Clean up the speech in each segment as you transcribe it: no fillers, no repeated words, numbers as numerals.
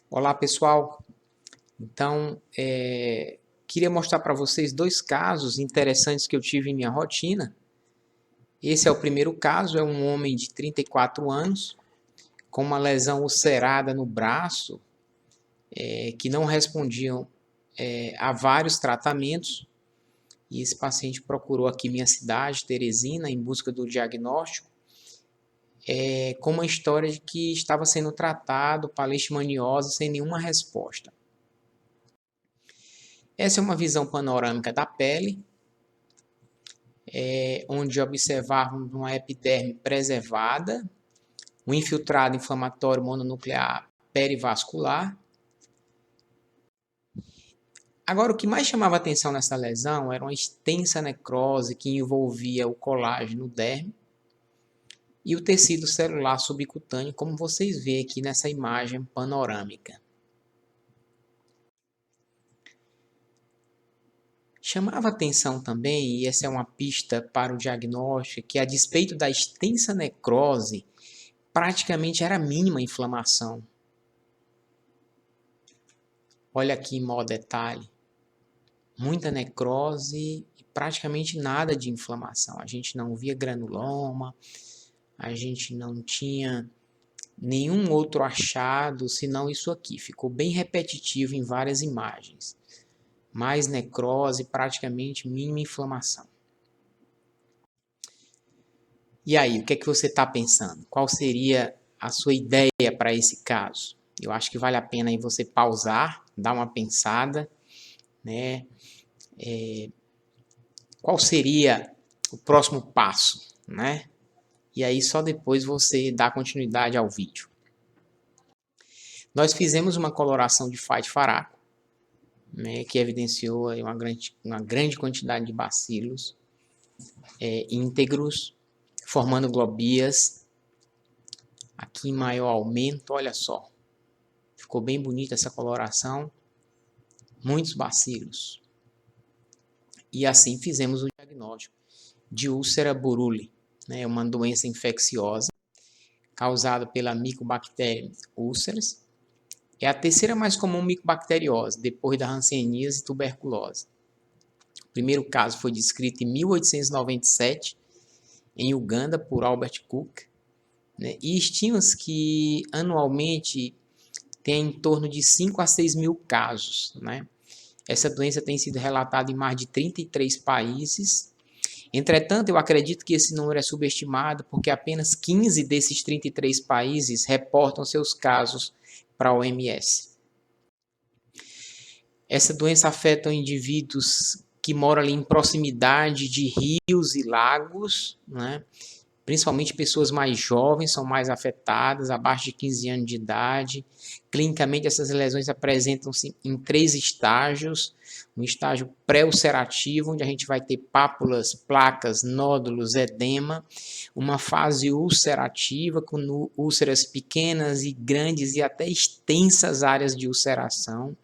Olá pessoal, então queria mostrar para vocês dois casos interessantes que eu tive em minha rotina. Esse é o primeiro caso, é um homem de 34 anos com uma lesão ulcerada no braço que não respondiam a vários tratamentos, e esse paciente procurou aqui minha cidade, Teresina, em busca do diagnóstico, com uma história de que estava sendo tratado para leishmaniose sem nenhuma resposta. Essa é uma visão panorâmica da pele, onde observávamos uma epiderme preservada, um infiltrado inflamatório mononuclear perivascular. Agora, o que mais chamava atenção nessa lesão era uma extensa necrose que envolvia o colágeno derme e o tecido celular subcutâneo, como vocês veem aqui nessa imagem panorâmica. Chamava atenção também, e essa é uma pista para o diagnóstico, que a despeito da extensa necrose, praticamente era mínima a inflamação. Olha aqui em maior detalhe. Muita necrose e praticamente nada de inflamação. A gente não via granuloma, a gente não tinha nenhum outro achado, senão isso aqui. Ficou bem repetitivo em várias imagens. Mais necrose, praticamente mínima inflamação. E aí, o que é que você está pensando? Qual seria a sua ideia para esse caso? Eu acho que vale a pena aí você pausar, dar uma pensada, né? Qual seria o próximo passo, né? E aí só depois você dá continuidade ao vídeo. Nós fizemos uma coloração de Phyt Faraco, né, que evidenciou aí uma grande quantidade de bacilos íntegros, formando globias. Aqui em maior aumento, olha só. Ficou bem bonita essa coloração. Muitos bacilos. E assim fizemos o diagnóstico de úlcera buruli, né, uma doença infecciosa causada pela Mycobacterium ulceras. É a terceira mais comum micobacteriose, depois da hanseníase e tuberculose. O primeiro caso foi descrito em 1897, em Uganda, por Albert Cook, né? E estima-se que anualmente tem em torno de 5 a 6 mil casos, né? Essa doença tem sido relatada em mais de 33 países. Entretanto, eu acredito que esse número é subestimado porque apenas 15 desses 33 países reportam seus casos para a OMS. Essa doença afeta indivíduos que moram ali em proximidade de rios e lagos, né? Principalmente pessoas mais jovens são mais afetadas, abaixo de 15 anos de idade. Clinicamente, essas lesões apresentam-se em 3 estágios. Um estágio pré-ulcerativo, onde a gente vai ter pápulas, placas, nódulos, edema. Uma fase ulcerativa, com úlceras pequenas e grandes e até extensas áreas de ulceração.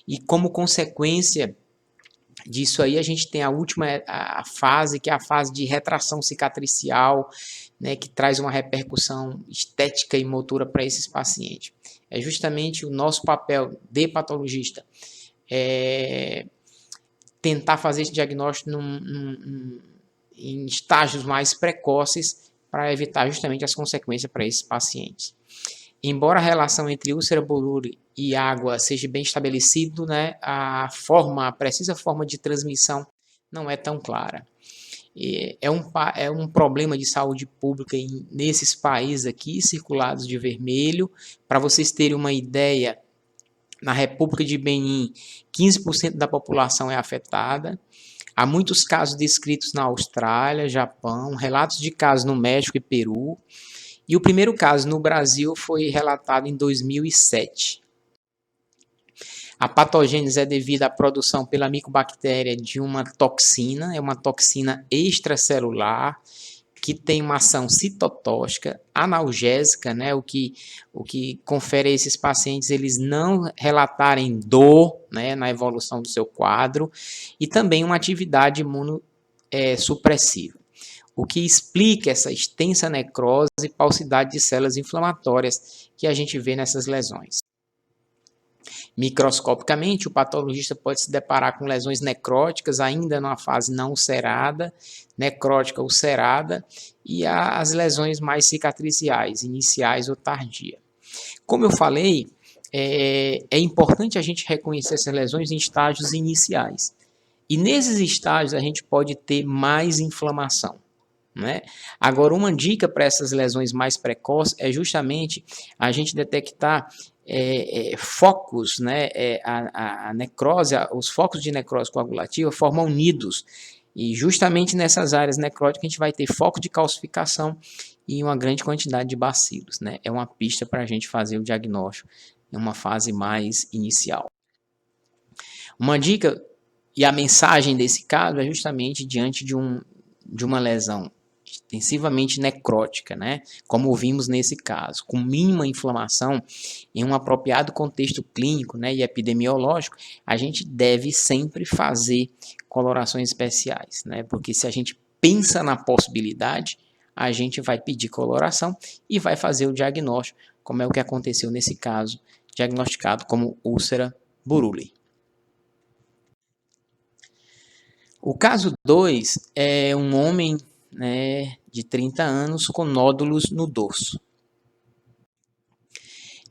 E como consequência disso aí, a gente tem a última fase, que é a fase de retração cicatricial, né, que traz uma repercussão estética e motora para esses pacientes. É justamente o nosso papel de patologista, tentar fazer esse diagnóstico em estágios mais precoces para evitar justamente as consequências para esses pacientes. Embora a relação entre úlcera buruli e água seja bem estabelecido, né, a precisa forma de transmissão não é tão clara. É um problema de saúde pública nesses países aqui, circulados de vermelho. Para vocês terem uma ideia, na República de Benin, 15% da população é afetada. Há muitos casos descritos na Austrália, Japão, relatos de casos no México e Peru. E o primeiro caso no Brasil foi relatado em 2007. A patogênese é devida à produção pela micobactéria de uma toxina, é uma toxina extracelular, que tem uma ação citotóxica, analgésica, né, o que confere a esses pacientes eles não relatarem dor, né, na evolução do seu quadro, e também uma atividade imunossupressiva. O que explica essa extensa necrose e paucidade de células inflamatórias que a gente vê nessas lesões. Microscopicamente, o patologista pode se deparar com lesões necróticas ainda numa fase não ulcerada, necrótica ulcerada, e as lesões mais cicatriciais, iniciais ou tardia. Como eu falei, é importante a gente reconhecer essas lesões em estágios iniciais. E nesses estágios a gente pode ter mais inflamação, né? Agora, uma dica para essas lesões mais precoces é justamente a gente detectar focos, né? A necrose, os focos de necrose coagulativa formam nidos. E justamente nessas áreas necróticas a gente vai ter foco de calcificação e uma grande quantidade de bacilos, né? É uma pista para a gente fazer o diagnóstico em uma fase mais inicial. Uma dica e a mensagem desse caso é justamente diante de uma lesão extensivamente necrótica, né? Como vimos nesse caso, com mínima inflamação, em um apropriado contexto clínico, né, e epidemiológico, a gente deve sempre fazer colorações especiais, né? Porque se a gente pensa na possibilidade, a gente vai pedir coloração e vai fazer o diagnóstico, como é o que aconteceu nesse caso, diagnosticado como úlcera Buruli. O caso 2 é um homem, né, de 30 anos com nódulos no dorso.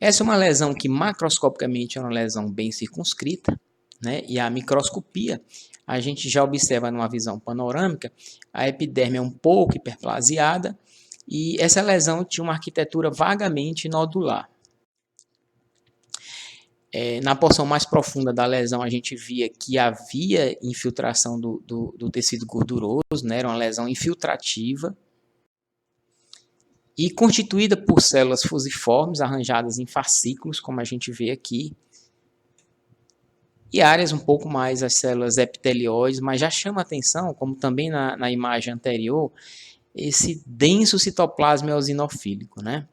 Essa é uma lesão que macroscopicamente é uma lesão bem circunscrita, né, e a microscopia a gente já observa numa visão panorâmica, a epiderme é um pouco hiperplasiada e essa lesão tinha uma arquitetura vagamente nodular. Na porção mais profunda da lesão, a gente via que havia infiltração do tecido gorduroso, né? Era uma lesão infiltrativa e constituída por células fusiformes arranjadas em fascículos, como a gente vê aqui, e áreas um pouco mais as células epitelióides, mas já chama atenção, como também na imagem anterior, esse denso citoplasma eosinofílico, né?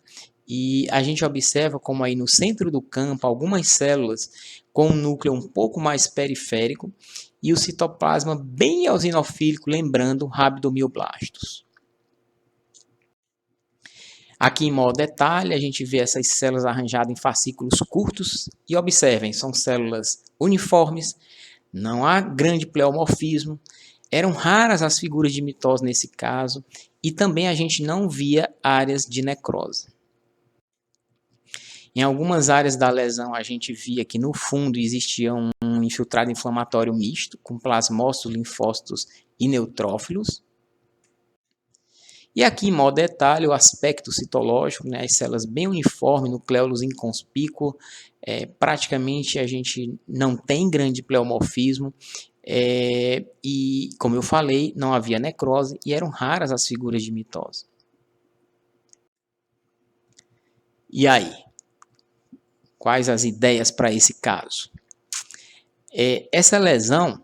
E a gente observa como aí no centro do campo algumas células com um núcleo um pouco mais periférico e o citoplasma bem eosinofílico, lembrando rabdomioblastos. Aqui em maior detalhe a gente vê essas células arranjadas em fascículos curtos e observem, são células uniformes, não há grande pleomorfismo, eram raras as figuras de mitose nesse caso e também a gente não via áreas de necrose. Em algumas áreas da lesão, a gente via que no fundo existia um infiltrado inflamatório misto, com plasmócitos, linfócitos e neutrófilos. E aqui, em maior detalhe, o aspecto citológico, né, as células bem uniformes, nucleolos inconspícuo, praticamente a gente não tem grande pleomorfismo, e, como eu falei, não havia necrose e eram raras as figuras de mitose. E aí? Quais as ideias para esse caso? Essa lesão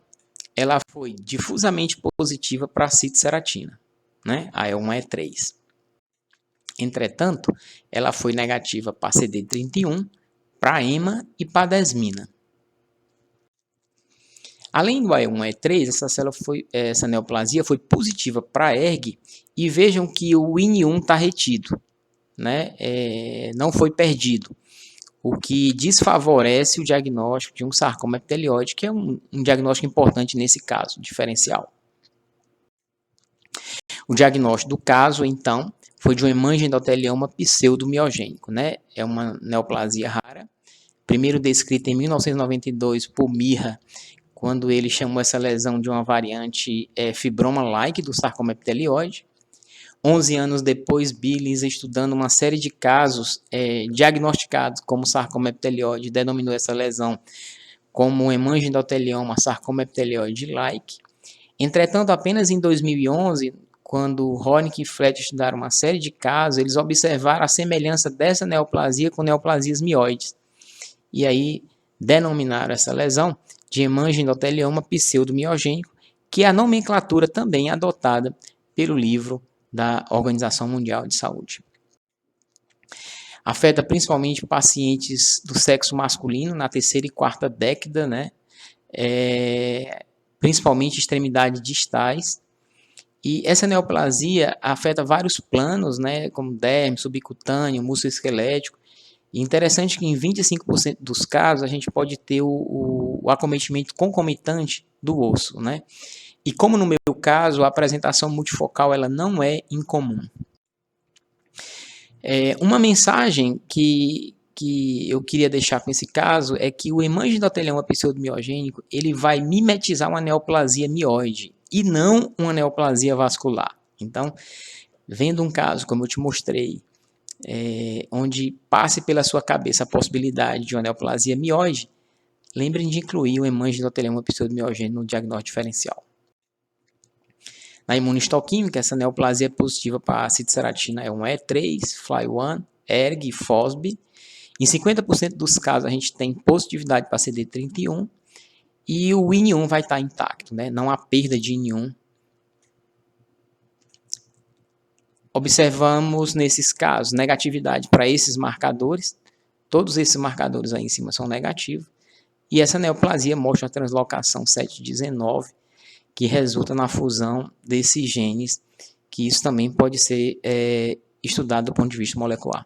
ela foi difusamente positiva para a citoceratina, né? A E1-E3. Entretanto, ela foi negativa para CD31, para EMA e para desmina. Além do E1-E3, essa neoplasia foi positiva para ERG e vejam que o IN1 está retido, né? Não foi perdido, o que desfavorece o diagnóstico de um sarcoma epitelióide, que é um diagnóstico importante nesse caso, diferencial. O diagnóstico do caso, então, foi de um hemangiendotelioma pseudomiogênico, né? É uma neoplasia rara, primeiro descrita em 1992 por Mirra, quando ele chamou essa lesão de uma variante fibroma-like do sarcoma epitelióide. 11 anos depois, Billings, estudando uma série de casos diagnosticados como sarcoma epitelióide, denominou essa lesão como hemangiendotelioma sarcoma epitelióide-like. Entretanto, apenas em 2011, quando Hornig e Flett estudaram uma série de casos, eles observaram a semelhança dessa neoplasia com neoplasias mioides. E aí denominaram essa lesão de hemangiendotelioma pseudomiogênico, que é a nomenclatura também adotada pelo livro da Organização Mundial de Saúde. Afeta principalmente pacientes do sexo masculino na terceira e quarta década, né? Principalmente extremidades distais. E essa neoplasia afeta vários planos, né? Como derme, subcutâneo, músculo esquelético. Interessante que em 25% dos casos a gente pode ter o acometimento concomitante do osso, né? E como no meu caso, a apresentação multifocal ela não é incomum. Uma mensagem que eu queria deixar com esse caso é que o hemangiendotelioma pseudomiogênico ele vai mimetizar uma neoplasia mioide e não uma neoplasia vascular. Então, vendo um caso como eu te mostrei, onde passe pela sua cabeça a possibilidade de uma neoplasia mioide, lembrem de incluir o hemangiendotelioma pseudomiogênico no diagnóstico diferencial. Na imunistoquímica, essa neoplasia positiva para a citoseratina é um E3, FLY1, ERG, FOSB. Em 50% dos casos, a gente tem positividade para CD31 e o IN1 vai estar intacto, né? Não há perda de IN1. Observamos, nesses casos, negatividade para esses marcadores. Todos esses marcadores aí em cima são negativos. E essa neoplasia mostra a translocação 719, que resulta na fusão desses genes, que isso também pode ser estudado do ponto de vista molecular.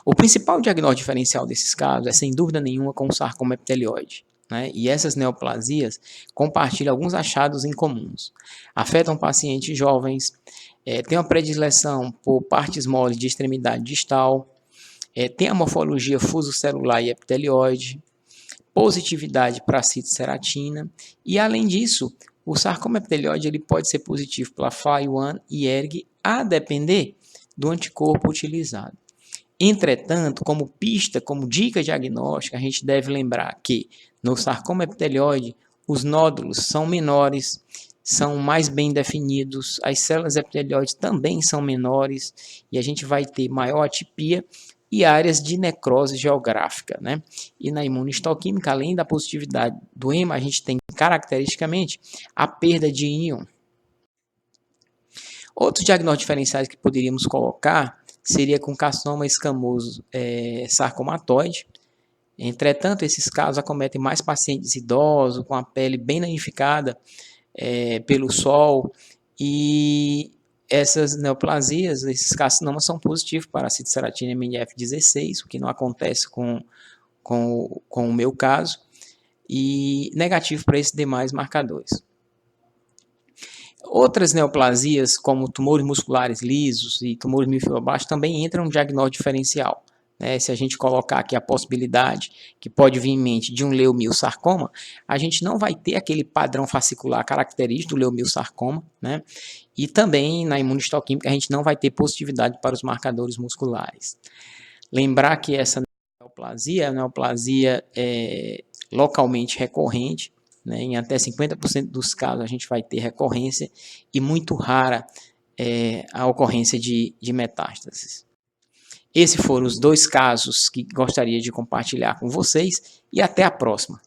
O principal diagnóstico diferencial desses casos é, sem dúvida nenhuma, com o sarcoma epitelioide, né? E essas neoplasias compartilham alguns achados incomuns. Afetam pacientes jovens, têm uma predileção por partes moles de extremidade distal, tem a morfologia fusocelular e epitelioide, positividade para a citoseratina, e além disso, o sarcoma epitelioide ele pode ser positivo para FLY1 e ERG, a depender do anticorpo utilizado. Entretanto, como pista, como dica diagnóstica, a gente deve lembrar que no sarcoma epitelioide os nódulos são menores, são mais bem definidos, as células epitelioides também são menores e a gente vai ter maior atipia e áreas de necrose geográfica, né? E na imunistoquímica, além da positividade do hema, a gente tem caracteristicamente a perda de IN1. Outros diagnósticos diferenciais que poderíamos colocar seria com carcinoma escamoso sarcomatoide. Entretanto, esses casos acometem mais pacientes idosos, com a pele bem danificada pelo sol, e essas neoplasias, esses carcinomas são positivos para a citoseratina MNF16, o que não acontece com o meu caso, e negativo para esses demais marcadores. Outras neoplasias, como tumores musculares lisos e tumores miofibroblastos, também entram no diagnóstico diferencial. Se a gente colocar aqui a possibilidade que pode vir em mente de um leomiosarcoma, a gente não vai ter aquele padrão fascicular característico do leomiosarcoma, né? E também na imunistoquímica a gente não vai ter positividade para os marcadores musculares. Lembrar que essa neoplasia é uma neoplasia localmente recorrente, né? Em até 50% dos casos a gente vai ter recorrência e muito rara a ocorrência de metástases. Esses foram os 2 casos que gostaria de compartilhar com vocês e até a próxima.